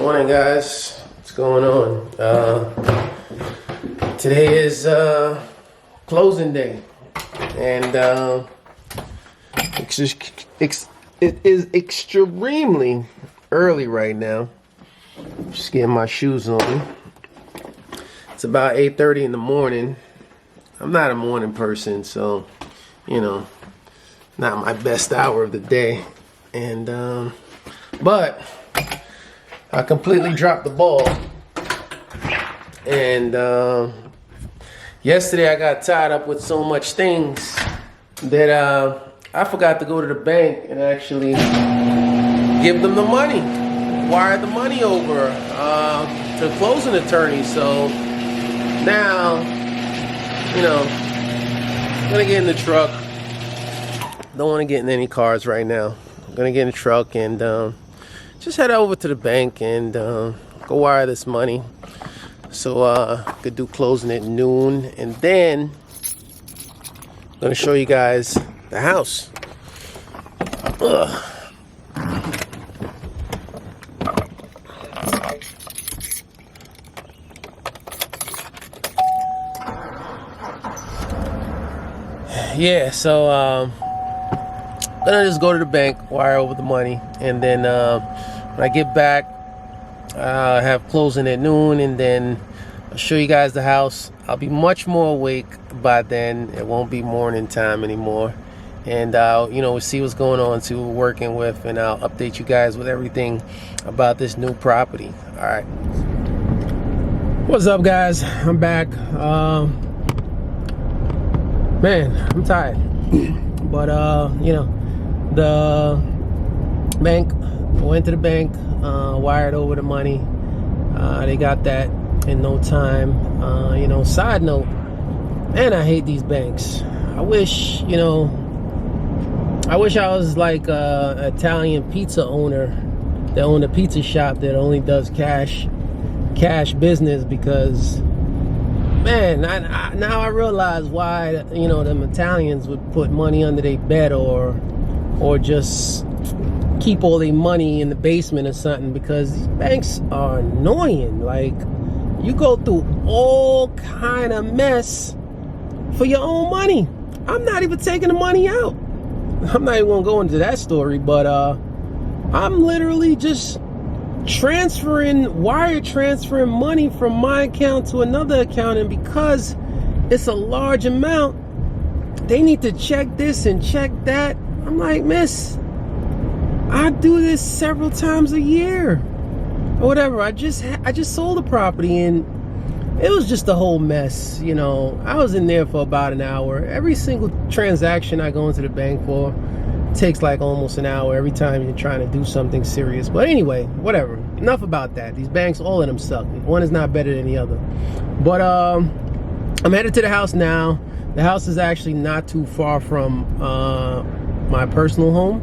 Morning, guys. What's going on? Today is closing day, and it is extremely early right now. Just getting my shoes on. It's about 8:30 in the morning. I'm not a morning person, so you know, not my best hour of the day, and but I completely dropped the ball. And yesterday I got tied up with so much things that I forgot to go to the bank and actually give them the money, wire the money over to the closing attorney. So now, you know, I'm gonna get in the truck. Don't want to get in any cars right now. I'm gonna get in the truck and just head over to the bank and go wire this money, so I could do closing at noon, and then I'm gonna show you guys the house. Ugh. Yeah, so I'm gonna just go to the bank, wire over the money, and then when I get back, I have closing at noon, and then I'll show you guys the house. I'll be much more awake by then. It won't be morning time anymore, and we'll see what's going on, see what we're working with, and I'll update you guys with everything about this new property. All right. What's up, guys? I'm back. Man, I'm tired, but the bank, went to the bank, wired over the money. They got that in no time. Side note, man, I hate these banks. I wish I was like a Italian pizza owner that owned a pizza shop that only does cash business, because man, now I realize why them Italians would put money under their bed or just keep all their money in the basement or something, because these banks are annoying. Like, you go through all kind of mess for your own money. I'm not even taking the money out. I'm not even gonna go into that story, but I'm literally just wire transferring money from my account to another account, and because it's a large amount, they need to check this and check that. I'm like, miss, I do this several times a year or whatever. I just sold a property, and it was just a whole mess. I was in there for about an hour. Every single transaction I go into the bank for takes like almost an hour every time you're trying to do something serious. But anyway, whatever, enough about that. These banks, all of them suck. One is not better than the other. But I'm headed to the house now. The house is actually not too far from my personal home,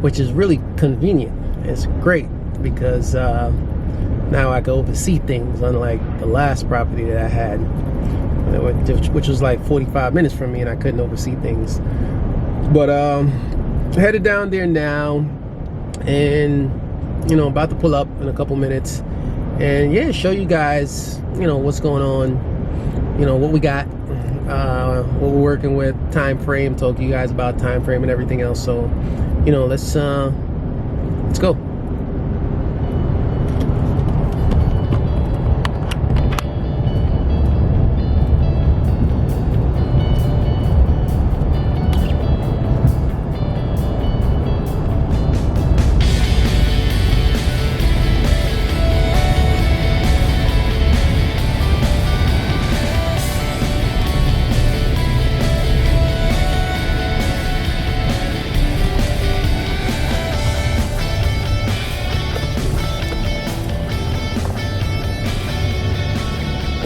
which is really convenient. It's great because now I can oversee things, unlike the last property that I had, which was like 45 minutes from me, and I couldn't oversee things. But headed down there now, and about to pull up in a couple minutes, and yeah, show you guys what's going on, what we got, what we're working with, time frame, talk to you guys about time frame and everything else. So let's go.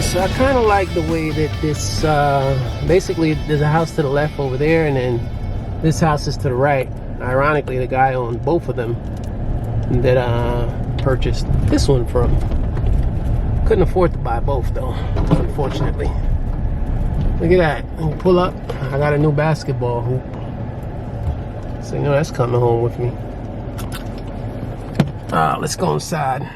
So I kind of like the way that this, basically there's a house to the left over there, and then this house is to the right. Ironically, the guy owned both of them that I purchased this one from. Couldn't afford to buy both though, unfortunately. Look at that. When you pull up, I got a new basketball hoop. So that's coming home with me. Let's go inside.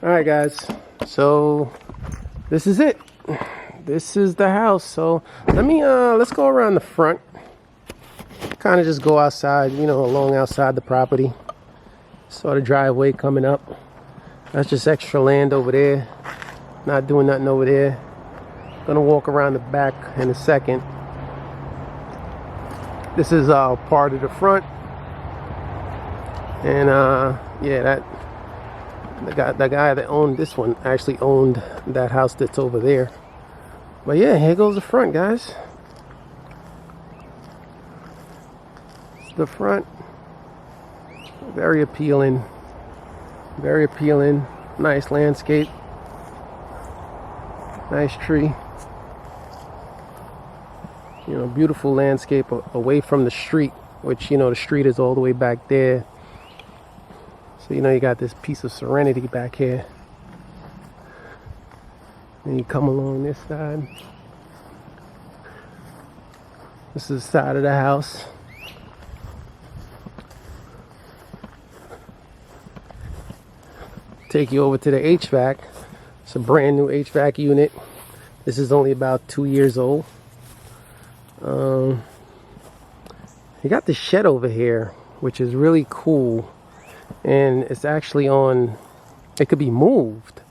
Alright guys, so this is it. This is the house. So let's go around the front. Kind of just go outside, you know, along outside the property. Saw the driveway coming up. That's just extra land over there. Not doing nothing over there. Gonna walk around the back in a second. This is part of the front. And yeah, the guy that owned this one actually owned that house that's over there. But yeah, here goes the front, guys. It's the front. Very appealing. Very appealing. Nice landscape. Nice tree. You know, beautiful landscape away from the street, which, you know, the street is all the way back there. So, you know, you got this piece of serenity back here. Then you come along this side. This is the side of the house. Take you over to the HVAC. It's a brand new HVAC unit. This is only about 2 years old. You got the shed over here, which is really cool. And it's actually on, it could be moved.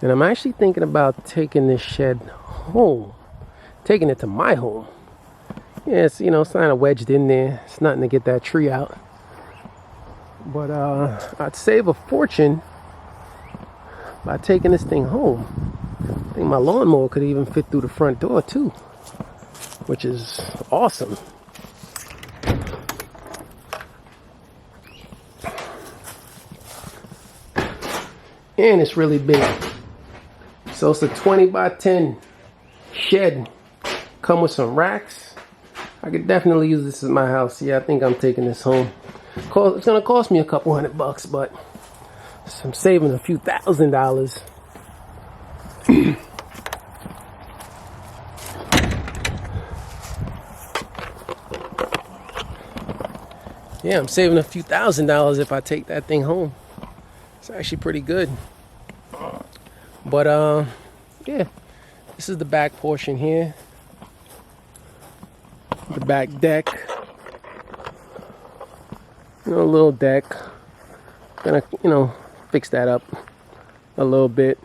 And I'm actually thinking about taking this shed home, taking it to my home. Yeah, it's, you know, it's kind of wedged in there. It's nothing to get that tree out. But I'd save a fortune by taking this thing home. I think my lawnmower could even fit through the front door too, which is awesome. And it's really big. So it's a 20 by 10 shed. Come with some racks. I could definitely use this as my house. Yeah, I think I'm taking this home. It's gonna cost me a couple $100, but I'm saving a few $1,000s. Yeah, I'm saving a few $1,000s if I take that thing home. It's actually pretty good. But yeah, this is the back portion here. The back deck. You know, a little deck. Gonna, you know, fix that up a little bit.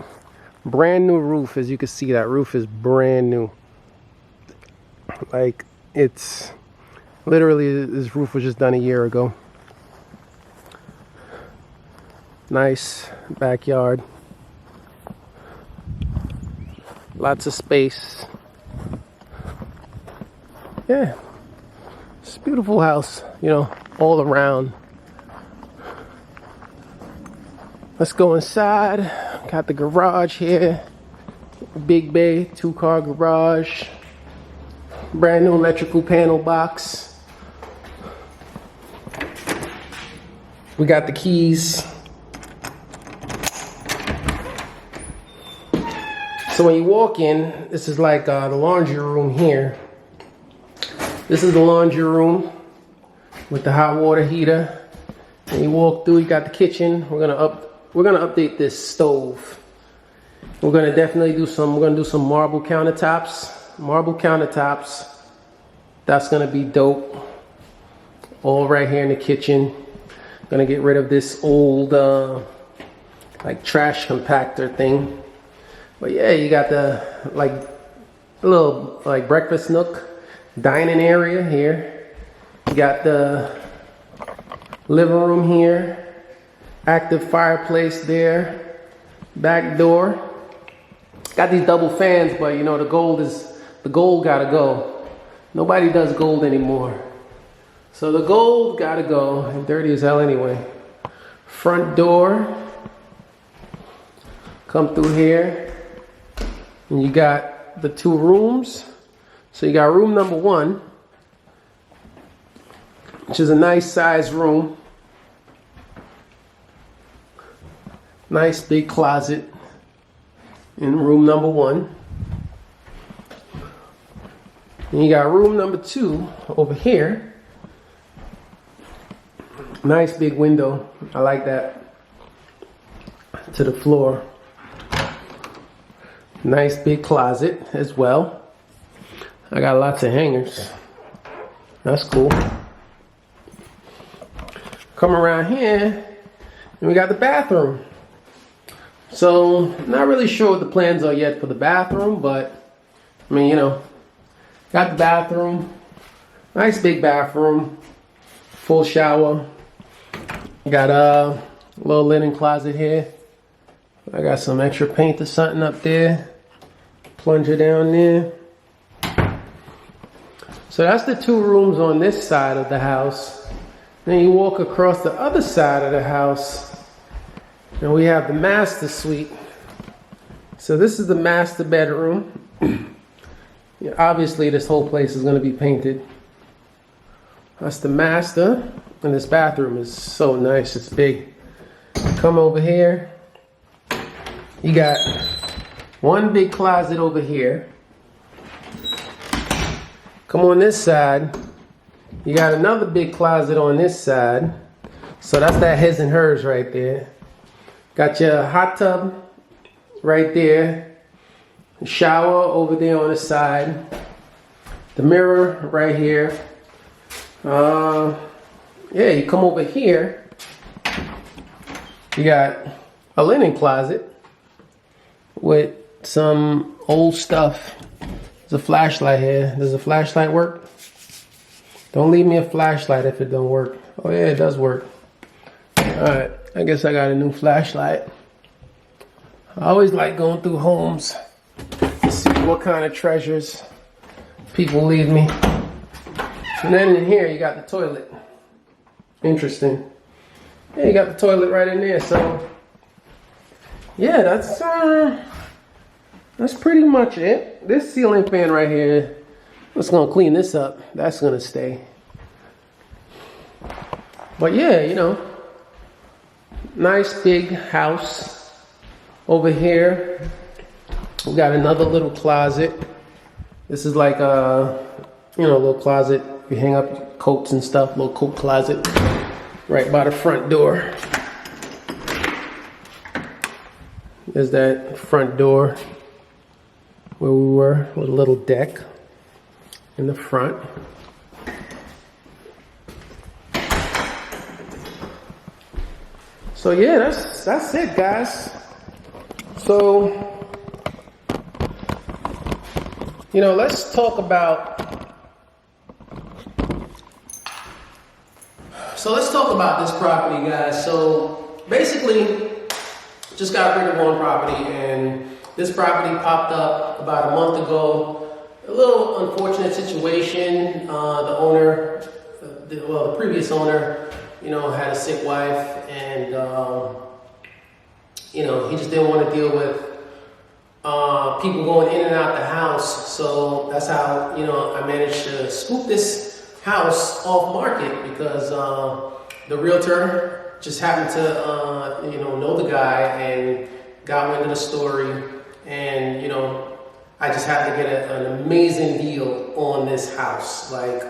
Brand new roof. As you can see, that roof is brand new. Like, it's literally, this roof was just done a year ago. Nice backyard. Lots of space. Yeah, it's a beautiful house, you know, all around. Let's go inside. Got the garage here. Big bay, 2-car garage. Brand new electrical panel box. We got the keys. So when you walk in, this is like the laundry room here. This is the laundry room with the hot water heater. And you walk through, you got the kitchen. We're gonna update this stove. We're gonna definitely do some marble countertops. Marble countertops. That's gonna be dope. All right here in the kitchen. Gonna get rid of this old like trash compactor thing. But yeah, you got the like a little like breakfast nook, dining area here. You got the living room here, active fireplace there, back door. Got these double fans, but you know the gold gotta go. Nobody does gold anymore. So the gold gotta go, and dirty as hell anyway. Front door. Come through here. And you got the 2 rooms. So you got room number 1, which is a nice size room. Nice big closet in room number 1. And you got room number 2 over here. Nice big window. I like that. to the floor. Nice big closet as well. I got lots of hangers. That's cool. Come around here, and we got the bathroom. So, not really sure what the plans are yet for the bathroom, but I mean, you know, got the bathroom. Nice big bathroom. Full shower. Got a little linen closet here. I got some extra paint or something up there. Plunger down there. So that's the two rooms on this side of the house. Then you walk across the other side of the house, and we have the master suite. So this is the master bedroom. Yeah, obviously this whole place is going to be painted. That's the master, and this bathroom is so nice. It's big. Come over here. You got one big closet over here. Come on this side. You got another big closet on this side. So that's that his and hers right there. Got your hot tub right there. Shower over there on the side. The mirror right here. Yeah, you come over here. You got a linen closet with some old stuff. There's a flashlight here. Does the flashlight work? Don't leave me a flashlight if it don't work. Oh yeah, it does work. Alright, I guess I got a new flashlight. I always like going through homes to see what kind of treasures people leave me. And then in here you got the toilet. Interesting. Yeah, you got the toilet right in there. So yeah, that's pretty much it. This ceiling fan right here, let's gonna clean this up. That's gonna stay. But yeah, you know, nice big house. Over here, we got another little closet. This is like a, you know, little closet. You hang up coats and stuff, little coat closet right by the front door. There's that front door where we were with a little deck in the front. So yeah, that's it, guys. So, you know, let's talk about this property, guys. So basically, just got rid of one property, and this property popped up about a month ago. A little unfortunate situation. The owner, the previous owner, you know, had a sick wife, and you know, he just didn't want to deal with people going in and out the house. So that's how, you know, I managed to scoop this house off market, because the realtor just happened to, you know the guy and got wind of the story. And, you know, I just had to get an amazing deal on this house. Like,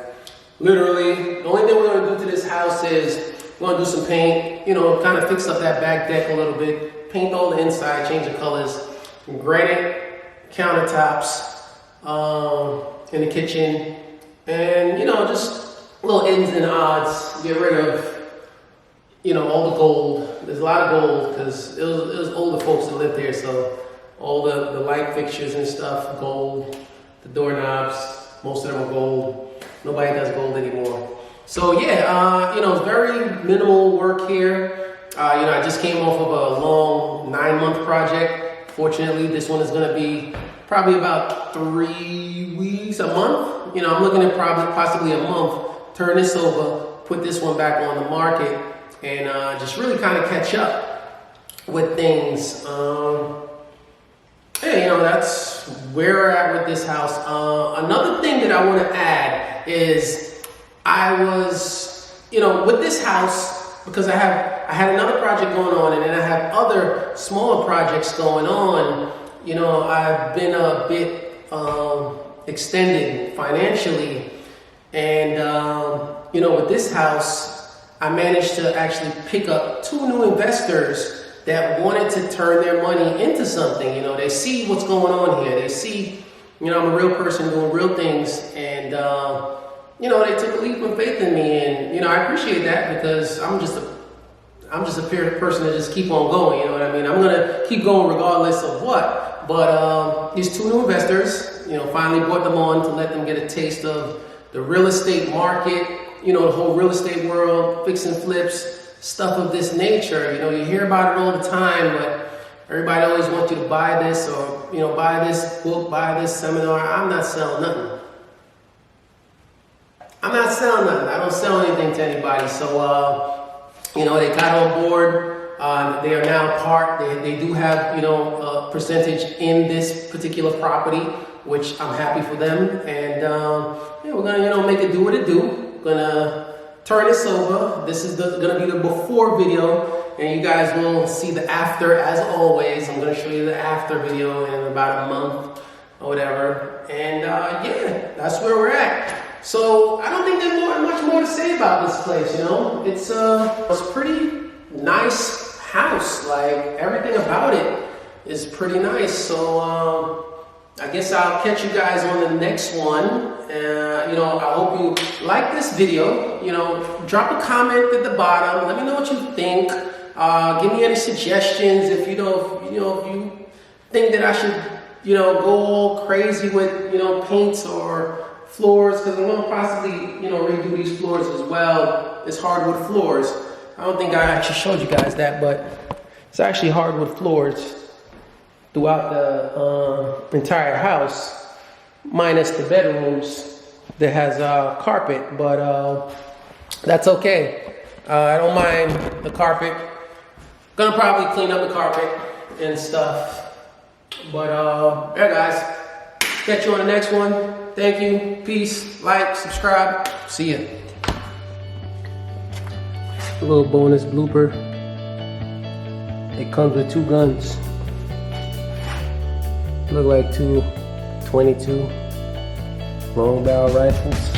literally, the only thing we're going to do to this house is we're going to do some paint, you know, kind of fix up that back deck a little bit, paint all the inside, change the colors, granite countertops in the kitchen, and, you know, just little ends and odds, get rid of, you know, all the gold. There's a lot of gold because it was older folks that lived here, so all the light fixtures and stuff, gold. The doorknobs, most of them are gold. Nobody does gold anymore. So yeah, you know, it's very minimal work here. You know, I just came off of a long 9-month project. Fortunately, this one is going to be probably about 3 weeks, a month. You know, I'm looking at probably possibly a month. Turn this over, put this one back on the market, and just really kind of catch up with things. Yeah, you know, that's where we're at with this house. Another thing that I want to add is I was, you know, with this house, because I had another project going on, and then I have other smaller projects going on. You know, I've been a bit extended financially, and you know, with this house, I managed to actually pick up 2 new investors that wanted to turn their money into something. You know, they see what's going on here. They see, you know, I'm a real person doing real things, and you know, they took a leap of faith in me, and you know, I appreciate that, because I'm just a person that just keep on going. You know what I mean? I'm gonna keep going regardless of what. But these two new investors, you know, finally brought them on to let them get a taste of the real estate market. You know, the whole real estate world, fix and flips, stuff of this nature. You know, you hear about it all the time, but everybody always wants you to buy this, or, you know, buy this book, buy this seminar. I'm not selling nothing. I'm not selling nothing. I don't sell anything to anybody. So, you know, they got on board. They are now part. They do have, you know, a percentage in this particular property, which I'm happy for them. And yeah, we're gonna, you know, make it do what it do. We're gonna turn this over. This is gonna be the before video, and you guys will see the after as always. I'm gonna show you the after video in about a month or whatever. And yeah, that's where we're at. So I don't think there's much more to say about this place. You know, it's a pretty nice house. Like, everything about it is pretty nice. So I guess I'll catch you guys on the next one. You know, I hope you like this video. You know, drop a comment at the bottom. Let me know what you think. Give me any suggestions if you think that I should, you know, go all crazy with, you know, paints or floors, because I'm going to possibly, you know, redo these floors as well. It's hardwood floors. I don't think I actually showed you guys that, but it's actually hardwood floors throughout the entire house, minus the bedrooms that has carpet, but that's okay. I don't mind the carpet. Gonna probably clean up the carpet and stuff. But yeah, guys, catch you on the next one. Thank you. Peace. Like, subscribe. See ya. A little bonus blooper. It comes with 2 guns. Look like 2 22 long barrel rifles.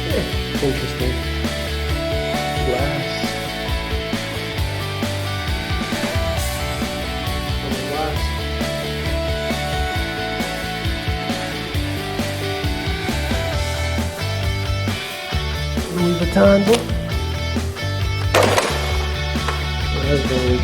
Yeah, interesting. Glass. Louis Vuitton book. That's very